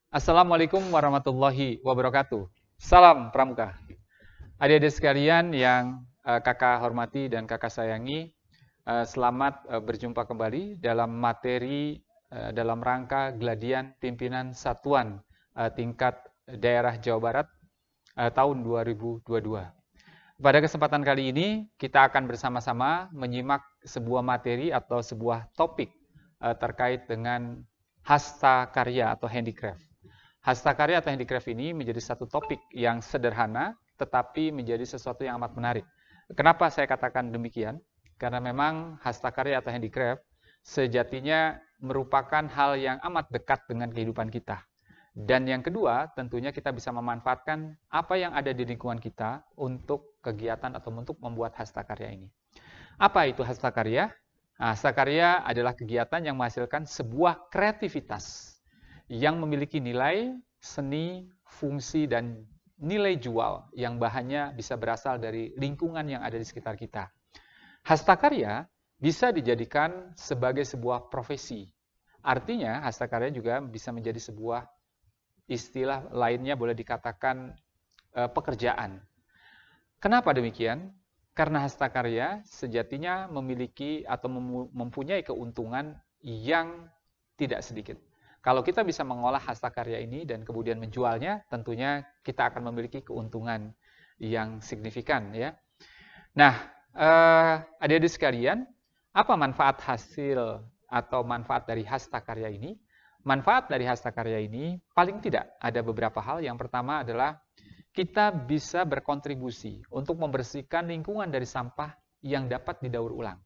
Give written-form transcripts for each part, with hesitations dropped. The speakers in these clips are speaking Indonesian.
Assalamualaikum warahmatullahi wabarakatuh. Salam Pramuka. Adik-adik sekalian yang kakak hormati dan kakak sayangi, selamat berjumpa kembali dalam materi dalam rangka Geladian Pimpinan Satuan tingkat daerah Jawa Barat tahun 2022. Pada kesempatan kali ini, kita akan bersama-sama menyimak sebuah materi atau sebuah topik terkait dengan hasta karya atau handicraft. Hasta karya atau handicraft ini menjadi satu topik yang sederhana, tetapi menjadi sesuatu yang amat menarik. Kenapa saya katakan demikian? Karena memang hasta karya atau handicraft sejatinya merupakan hal yang amat dekat dengan kehidupan kita. Dan yang kedua, tentunya kita bisa memanfaatkan apa yang ada di lingkungan kita untuk kegiatan atau untuk membuat hasta karya ini. Apa itu hasta karya? Hasta karya adalah kegiatan yang menghasilkan sebuah kreativitas yang memiliki nilai, seni, fungsi, dan nilai jual yang bahannya bisa berasal dari lingkungan yang ada di sekitar kita. Hasta karya bisa dijadikan sebagai sebuah profesi. Artinya, hasta karya juga bisa menjadi sebuah istilah lainnya boleh dikatakan pekerjaan. Kenapa demikian? Karena hasta karya sejatinya memiliki atau mempunyai keuntungan yang tidak sedikit. Kalau kita bisa mengolah hasta karya ini dan kemudian menjualnya, tentunya kita akan memiliki keuntungan yang signifikan, ya. Nah, adik-adik sekalian, apa manfaat hasil atau manfaat dari hasta karya ini? Manfaat dari hasta karya ini paling tidak ada beberapa hal. Yang pertama adalah kita bisa berkontribusi untuk membersihkan lingkungan dari sampah yang dapat didaur ulang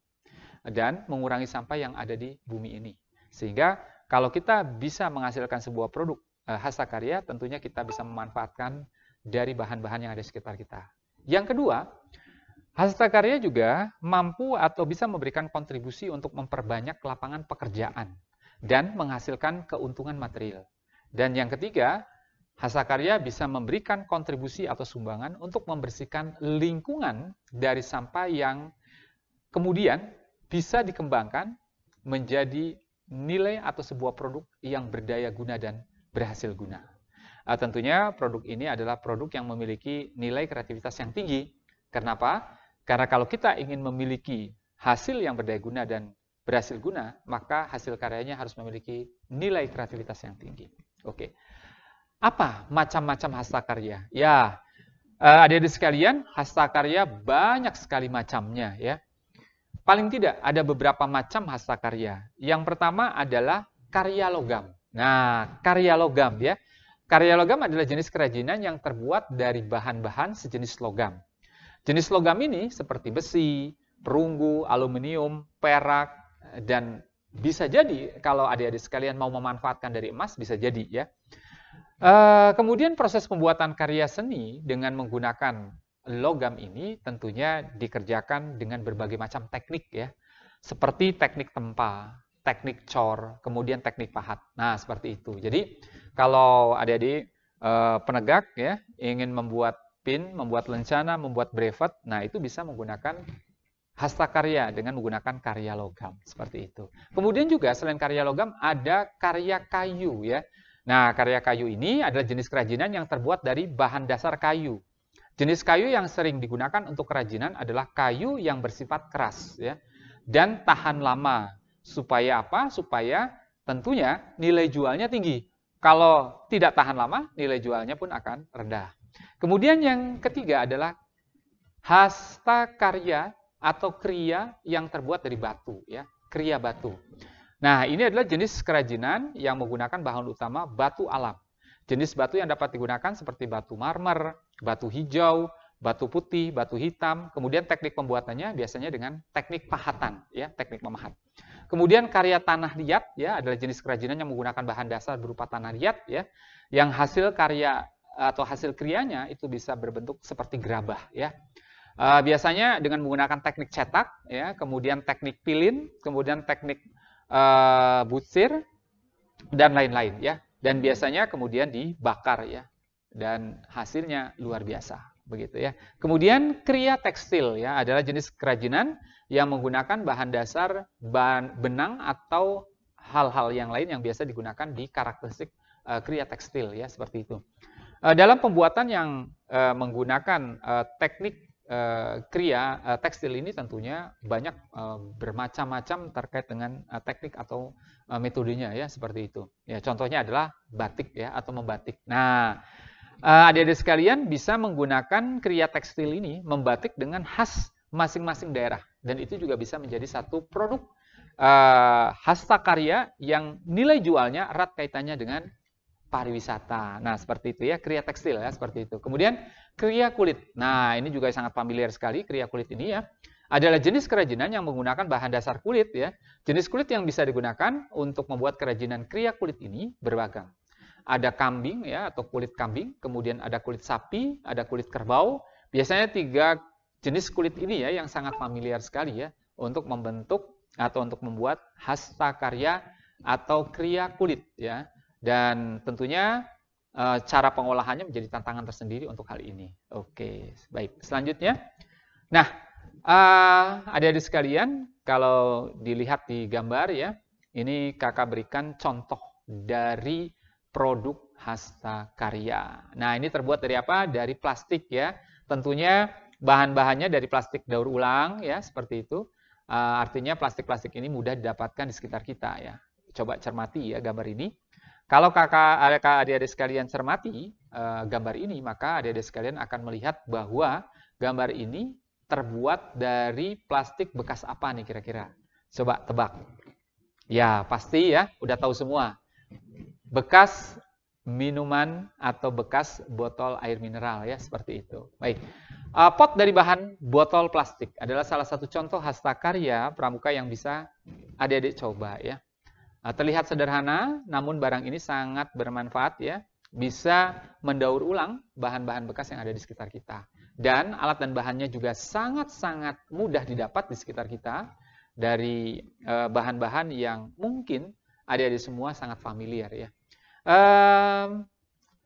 dan mengurangi sampah yang ada di bumi ini. Sehingga kalau kita bisa menghasilkan sebuah produk hasta karya, tentunya kita bisa memanfaatkan dari bahan-bahan yang ada di sekitar kita. Yang kedua, hasta karya juga mampu atau bisa memberikan kontribusi untuk memperbanyak lapangan pekerjaan dan menghasilkan keuntungan material. Dan yang ketiga, hasta karya bisa memberikan kontribusi atau sumbangan untuk membersihkan lingkungan dari sampah yang kemudian bisa dikembangkan menjadi nilai atau sebuah produk yang berdaya guna dan berhasil guna. Tentunya produk ini adalah produk yang memiliki nilai kreativitas yang tinggi. Kenapa? Karena kalau kita ingin memiliki hasil yang berdaya guna dan berhasil guna, maka hasil karyanya harus memiliki nilai kreativitas yang tinggi. Oke. Apa macam-macam hasta karya? Ya, adik-adik sekalian, hasta karya banyak sekali macamnya, ya. Paling tidak ada beberapa macam hasta karya. Yang pertama adalah karya logam. Nah, karya logam, ya. Karya logam adalah jenis kerajinan yang terbuat dari bahan-bahan sejenis logam. Jenis logam ini seperti besi, perunggu, aluminium, perak, dan bisa jadi kalau adik-adik sekalian mau memanfaatkan dari emas, bisa jadi, ya. Kemudian proses pembuatan karya seni dengan menggunakan logam ini tentunya dikerjakan dengan berbagai macam teknik, ya. Seperti teknik tempa, teknik cor, kemudian teknik pahat. Nah, seperti itu. Jadi, kalau adik-adik penegak, ya, ingin membuat pin, membuat lencana, membuat brevet, nah itu bisa menggunakan hasta karya dengan menggunakan karya logam, seperti itu. Kemudian juga selain karya logam ada karya kayu, ya. Nah, karya kayu ini adalah jenis kerajinan yang terbuat dari bahan dasar kayu. Jenis kayu yang sering digunakan untuk kerajinan adalah kayu yang bersifat keras, ya, dan tahan lama. Supaya apa? Supaya tentunya nilai jualnya tinggi. Kalau tidak tahan lama, nilai jualnya pun akan rendah. Kemudian yang ketiga adalah hasta karya atau kriya yang terbuat dari batu, ya, kriya batu. Nah, ini adalah jenis kerajinan yang menggunakan bahan utama batu alam. Jenis batu yang dapat digunakan seperti batu marmer, batu hijau, batu putih, batu hitam. Kemudian teknik pembuatannya biasanya dengan teknik pahatan, ya, teknik memahat. Kemudian karya tanah liat, ya, adalah jenis kerajinan yang menggunakan bahan dasar berupa tanah liat, ya, yang hasil karya atau hasil krianya itu bisa berbentuk seperti gerabah, ya. Biasanya dengan menggunakan teknik cetak, ya, kemudian teknik pilin, kemudian teknik butsir, dan lain-lain, ya. Dan biasanya kemudian dibakar, ya, dan hasilnya luar biasa, begitu, ya. Kemudian kriya tekstil, ya, adalah jenis kerajinan yang menggunakan bahan dasar benang atau hal-hal yang lain yang biasa digunakan di karakteristik kriya tekstil ya, seperti itu. Dalam pembuatan yang menggunakan teknik kriya tekstil ini tentunya banyak bermacam-macam terkait dengan teknik atau metodenya ya, seperti itu. Ya, contohnya adalah batik ya, atau membatik. Nah, adik-adik sekalian bisa menggunakan kriya tekstil ini membatik dengan khas masing-masing daerah, dan itu juga bisa menjadi satu produk hastakarya yang nilai jualnya erat kaitannya dengan pariwisata. Nah, seperti itu ya, kriya tekstil ya, seperti itu. Kemudian kriya kulit. Nah, ini juga sangat familiar sekali kriya kulit ini ya. Adalah jenis kerajinan yang menggunakan bahan dasar kulit ya. Jenis kulit yang bisa digunakan untuk membuat kerajinan kriya kulit ini beragam. Ada kambing ya, atau kulit kambing, kemudian ada kulit sapi, ada kulit kerbau. Biasanya 3 jenis kulit ini ya yang sangat familiar sekali ya untuk membentuk atau untuk membuat hastakarya atau kriya kulit ya. Dan tentunya cara pengolahannya menjadi tantangan tersendiri untuk hal ini. Oke, baik. Selanjutnya, nah, adik-adik sekalian, kalau dilihat di gambar ya, ini kakak berikan contoh dari produk hastakarya. Nah, ini terbuat dari apa? Dari plastik ya. Tentunya bahan-bahannya dari plastik daur ulang ya, seperti itu. Artinya plastik-plastik ini mudah didapatkan di sekitar kita ya. Coba cermati ya gambar ini. Kalau adik-adik sekalian cermati gambar ini, maka adik-adik sekalian akan melihat bahwa gambar ini terbuat dari plastik bekas apa nih kira-kira? Coba tebak. Ya, pasti ya, udah tahu semua. Bekas minuman atau bekas botol air mineral ya, seperti itu. Baik. Pot dari bahan botol plastik adalah salah satu contoh hastakarya pramuka yang bisa adik-adik coba ya. Terlihat sederhana, namun barang ini sangat bermanfaat ya. Bisa mendaur ulang bahan-bahan bekas yang ada di sekitar kita. Dan alat dan bahannya juga sangat-sangat mudah didapat di sekitar kita. Dari bahan-bahan yang mungkin adik-adik semua sangat familiar ya.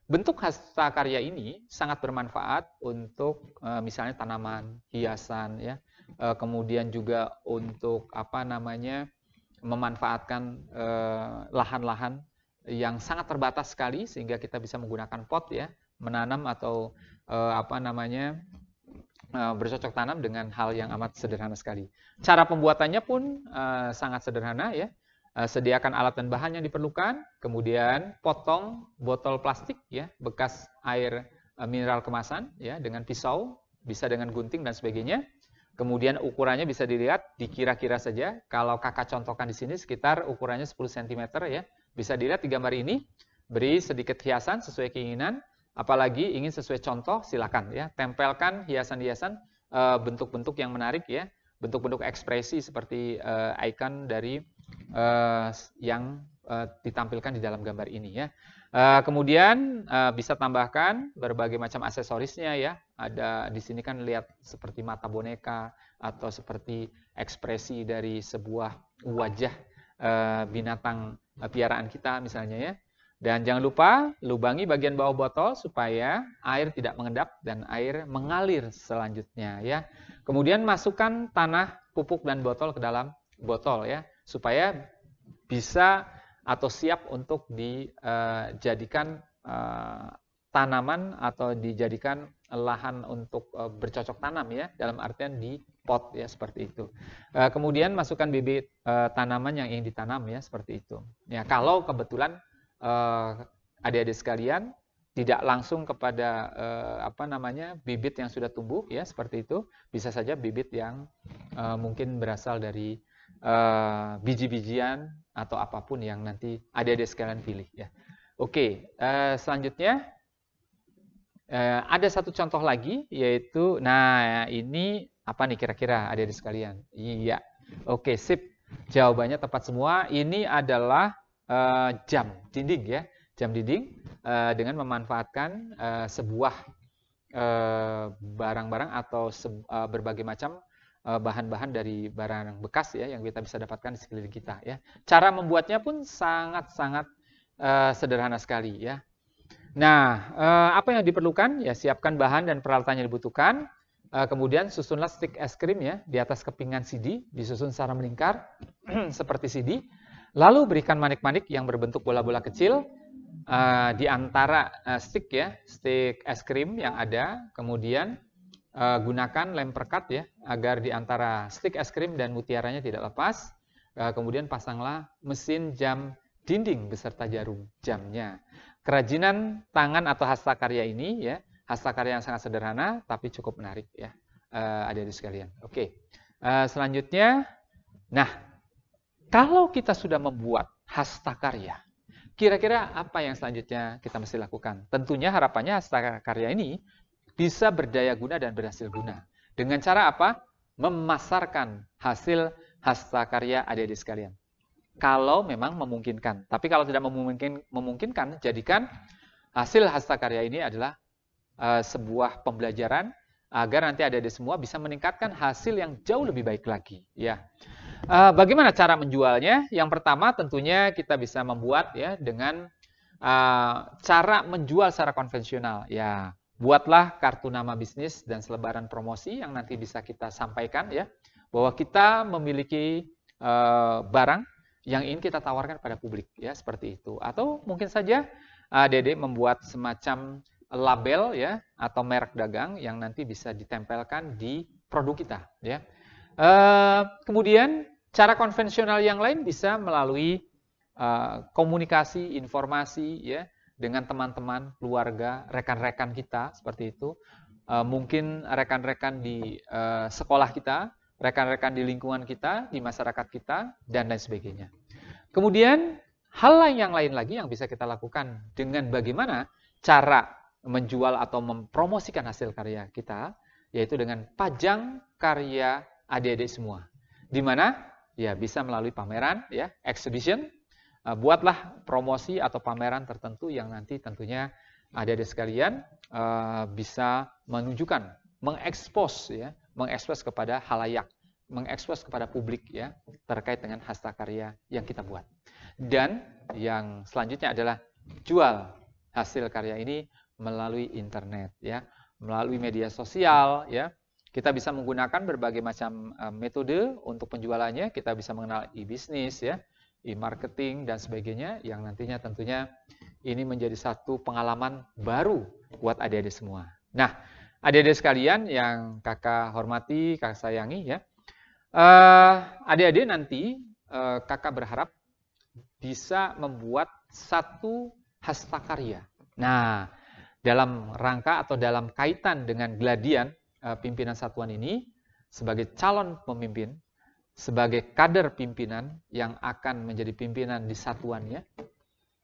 Bentuk hastakarya ini sangat bermanfaat untuk misalnya tanaman, hiasan ya. Kemudian juga untuk memanfaatkan lahan-lahan yang sangat terbatas sekali sehingga kita bisa menggunakan pot ya, menanam atau bercocok tanam dengan hal yang amat sederhana sekali. Cara pembuatannya pun sangat sederhana ya. Sediakan alat dan bahan yang diperlukan, kemudian potong botol plastik ya, bekas air mineral kemasan ya, dengan pisau, bisa dengan gunting dan sebagainya. Kemudian ukurannya bisa dilihat, dikira-kira saja. Kalau kakak contohkan di sini sekitar ukurannya 10 cm ya. Bisa dilihat di gambar ini. Beri sedikit hiasan sesuai keinginan. Apalagi ingin sesuai contoh, silakan ya. Tempelkan hiasan-hiasan bentuk-bentuk yang menarik ya. Bentuk-bentuk ekspresi seperti icon dari yang ditampilkan di dalam gambar ini ya. Kemudian bisa tambahkan berbagai macam aksesorisnya ya. Ada di sini kan lihat seperti mata boneka atau seperti ekspresi dari sebuah wajah binatang piaraan kita misalnya ya. Dan jangan lupa lubangi bagian bawah botol supaya air tidak mengendap dan air mengalir selanjutnya ya. Kemudian masukkan tanah, pupuk dan botol ke dalam botol ya supaya bisa atau siap untuk dijadikan tanaman atau dijadikan lahan untuk bercocok tanam ya, dalam artian di pot ya, seperti itu. Kemudian masukkan bibit tanaman yang ingin ditanam ya, seperti itu. Ya, kalau kebetulan adik-adik sekalian tidak langsung kepada bibit yang sudah tumbuh ya, seperti itu, bisa saja bibit yang mungkin berasal dari biji-bijian atau apapun yang nanti adik-adik sekalian pilih ya. Oke, selanjutnya ada satu contoh lagi, yaitu, nah ini apa nih kira-kira adik-adik sekalian? Iya, oke, sip. Jawabannya tepat semua. Ini adalah jam dinding ya, jam dinding dengan memanfaatkan sebuah barang-barang atau berbagai macam bahan-bahan dari barang bekas ya yang kita bisa dapatkan di sekeliling kita ya. Cara membuatnya pun sangat-sangat sederhana sekali ya. Nah, apa yang diperlukan? Ya, siapkan bahan dan peralatan yang dibutuhkan. Kemudian susunlah stik es krim ya di atas kepingan CD, disusun secara melingkar seperti CD. Lalu berikan manik-manik yang berbentuk bola-bola kecil. di antara stick ya, stick es krim yang ada, kemudian gunakan lem perekat ya, agar di antara stick es krim dan mutiaranya tidak lepas. Kemudian pasanglah mesin jam dinding beserta jarum jamnya. Kerajinan tangan atau hastakarya ini ya, hastakarya yang sangat sederhana tapi cukup menarik ya, adik-adik sekalian. Oke, selanjutnya, nah kalau kita sudah membuat hastakarya, kira-kira apa yang selanjutnya kita mesti lakukan? Tentunya harapannya hastakarya ini bisa berdaya guna dan berhasil guna. Dengan cara apa? Memasarkan hasil hastakarya adik-adik sekalian. Kalau memang memungkinkan. Tapi kalau tidak memungkinkan, jadikan hasil hastakarya ini adalah sebuah pembelajaran agar nanti adik-adik semua bisa meningkatkan hasil yang jauh lebih baik lagi. Ya. Bagaimana cara menjualnya? Yang pertama tentunya kita bisa membuat ya dengan cara menjual secara konvensional. Ya, buatlah kartu nama bisnis dan selebaran promosi yang nanti bisa kita sampaikan ya, bahwa kita memiliki barang yang ingin kita tawarkan pada publik ya, seperti itu. Atau mungkin saja Dede membuat semacam label ya atau merek dagang yang nanti bisa ditempelkan di produk kita ya. Kemudian cara konvensional yang lain bisa melalui komunikasi, informasi ya dengan teman-teman, keluarga, rekan-rekan kita seperti itu. Mungkin rekan-rekan di sekolah kita, rekan-rekan di lingkungan kita, di masyarakat kita, dan lain sebagainya. Kemudian hal yang lain lagi yang bisa kita lakukan dengan bagaimana cara menjual atau mempromosikan hasil karya kita, yaitu dengan pajang karya adik-adik semua. Di mana ya bisa melalui pameran ya, exhibition. Buatlah promosi atau pameran tertentu yang nanti tentunya adik-adik sekalian bisa menunjukkan, mengekspos ya, mengekspos kepada halayak, mengekspos kepada publik ya terkait dengan hastakarya yang kita buat. Dan yang selanjutnya adalah jual hasil karya ini melalui internet ya, melalui media sosial ya. Kita bisa menggunakan berbagai macam metode untuk penjualannya. Kita bisa mengenal e-bisnis ya, e-marketing dan sebagainya yang nantinya tentunya ini menjadi satu pengalaman baru buat adik-adik semua. Nah, adik-adik sekalian yang kakak hormati, kakak sayangi ya, adik-adik nanti kakak berharap bisa membuat satu hastakarya. Nah, dalam rangka atau dalam kaitan dengan geladian pimpinan satuan ini, sebagai calon pemimpin, sebagai kader pimpinan yang akan menjadi pimpinan di satuannya,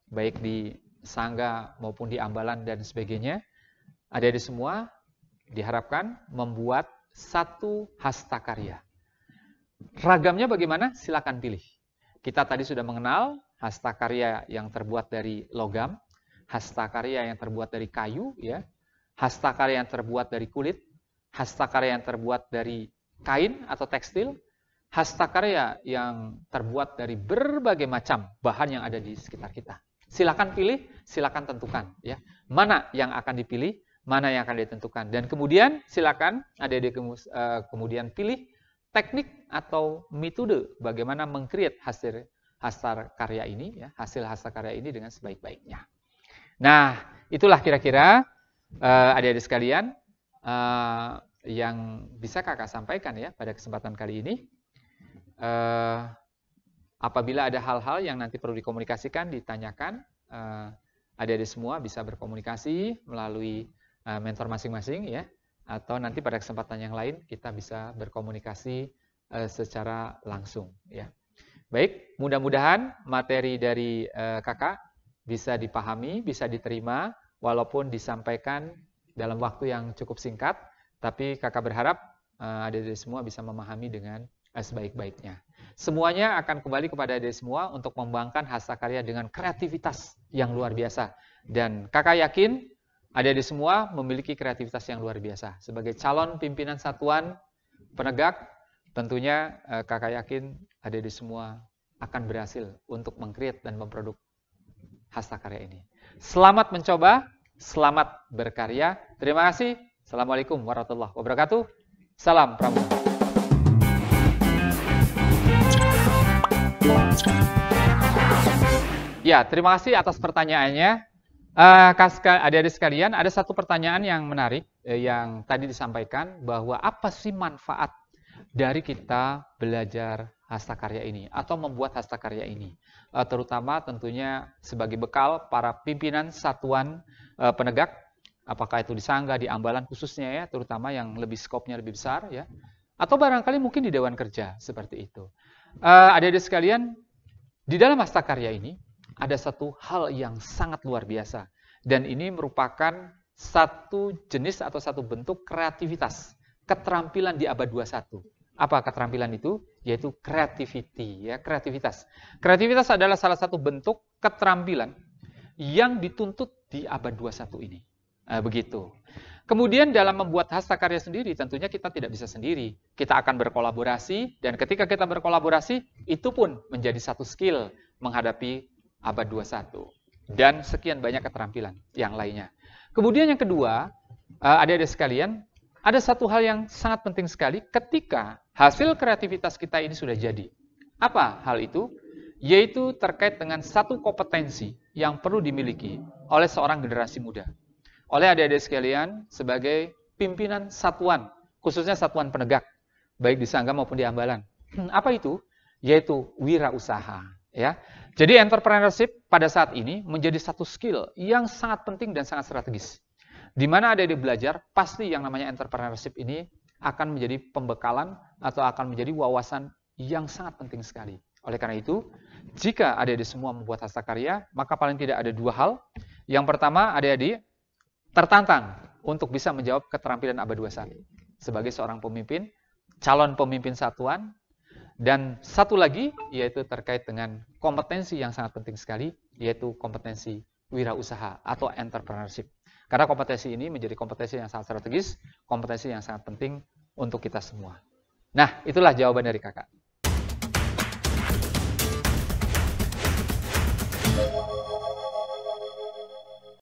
baik di Sangga maupun di Ambalan dan sebagainya, adik-adik semua diharapkan membuat satu hastakarya. Ragamnya bagaimana? Silakan pilih. Kita tadi sudah mengenal hastakarya yang terbuat dari logam, hastakarya yang terbuat dari kayu, ya, hastakarya yang terbuat dari kulit, hastakarya yang terbuat dari kain atau tekstil, hastakarya yang terbuat dari berbagai macam bahan yang ada di sekitar kita. Silakan pilih, silakan tentukan, ya, mana yang akan dipilih, mana yang akan ditentukan, dan kemudian silakan adik-adik kemudian pilih teknik atau metode bagaimana meng-create hasil hastakarya ini, ya, hasil hastakarya ini dengan sebaik-baiknya. Nah, itulah kira-kira adik-adik sekalian yang bisa kakak sampaikan ya pada kesempatan kali ini. Apabila ada hal-hal yang nanti perlu dikomunikasikan, ditanyakan, adik-adik semua bisa berkomunikasi melalui mentor masing-masing ya, atau nanti pada kesempatan yang lain kita bisa berkomunikasi secara langsung ya. Baik, mudah-mudahan materi dari kakak bisa dipahami, bisa diterima, walaupun disampaikan dalam waktu yang cukup singkat, tapi kakak berharap adik-adik semua bisa memahami dengan sebaik-baiknya. Semuanya akan kembali kepada adik semua untuk mengembangkan hastakarya dengan kreativitas yang luar biasa. Dan kakak yakin adik-adik semua memiliki kreativitas yang luar biasa. Sebagai calon pimpinan satuan penegak, tentunya kakak yakin adik-adik semua akan berhasil untuk meng-create dan memproduk hastakarya ini. Selamat mencoba, selamat berkarya. Terima kasih. Assalamualaikum warahmatullahi wabarakatuh. Salam Pramuka. Ya, terima kasih atas pertanyaannya. Adik-adik sekalian, ada satu pertanyaan yang menarik yang tadi disampaikan bahwa apa sih manfaat dari kita belajar hastakarya ini atau membuat hastakarya ini, terutama tentunya sebagai bekal para pimpinan satuan penegak, apakah itu di Sangga, di Ambalan khususnya ya, terutama yang lebih skopnya lebih besar ya, atau barangkali mungkin di Dewan Kerja seperti itu. Adik-adik sekalian, di dalam hastakarya ini ada satu hal yang sangat luar biasa, dan ini merupakan satu jenis atau satu bentuk kreativitas, keterampilan di abad 21. Apa keterampilan itu? Yaitu creativity, ya, kreativitas. Kreativitas adalah salah satu bentuk keterampilan yang dituntut di abad 21 ini. Begitu. Kemudian dalam membuat hastakarya sendiri, tentunya kita tidak bisa sendiri. Kita akan berkolaborasi, dan ketika kita berkolaborasi, itu pun menjadi satu skill menghadapi abad 21. Dan sekian banyak keterampilan yang lainnya. Kemudian yang kedua, adik-adik sekalian, ada satu hal yang sangat penting sekali ketika hasil kreativitas kita ini sudah jadi. Apa hal itu? Yaitu terkait dengan satu kompetensi yang perlu dimiliki oleh seorang generasi muda. Oleh adik-adik sekalian sebagai pimpinan satuan, khususnya satuan penegak, baik di Sangga maupun di Ambalan. Apa itu? Yaitu wirausaha. Ya. Jadi entrepreneurship pada saat ini menjadi satu skill yang sangat penting dan sangat strategis. Di mana adik-adik belajar, pasti yang namanya entrepreneurship ini akan menjadi pembekalan atau akan menjadi wawasan yang sangat penting sekali. Oleh karena itu, jika adik-adik semua membuat hastakarya, maka paling tidak ada dua hal. Yang pertama, adik-adik tertantang untuk bisa menjawab keterampilan abad 21 sebagai seorang pemimpin, calon pemimpin satuan, dan satu lagi yaitu terkait dengan kompetensi yang sangat penting sekali, yaitu kompetensi wirausaha atau entrepreneurship. Karena kompetensi ini menjadi kompetensi yang sangat strategis, kompetensi yang sangat penting untuk kita semua. Nah, itulah jawaban dari kakak.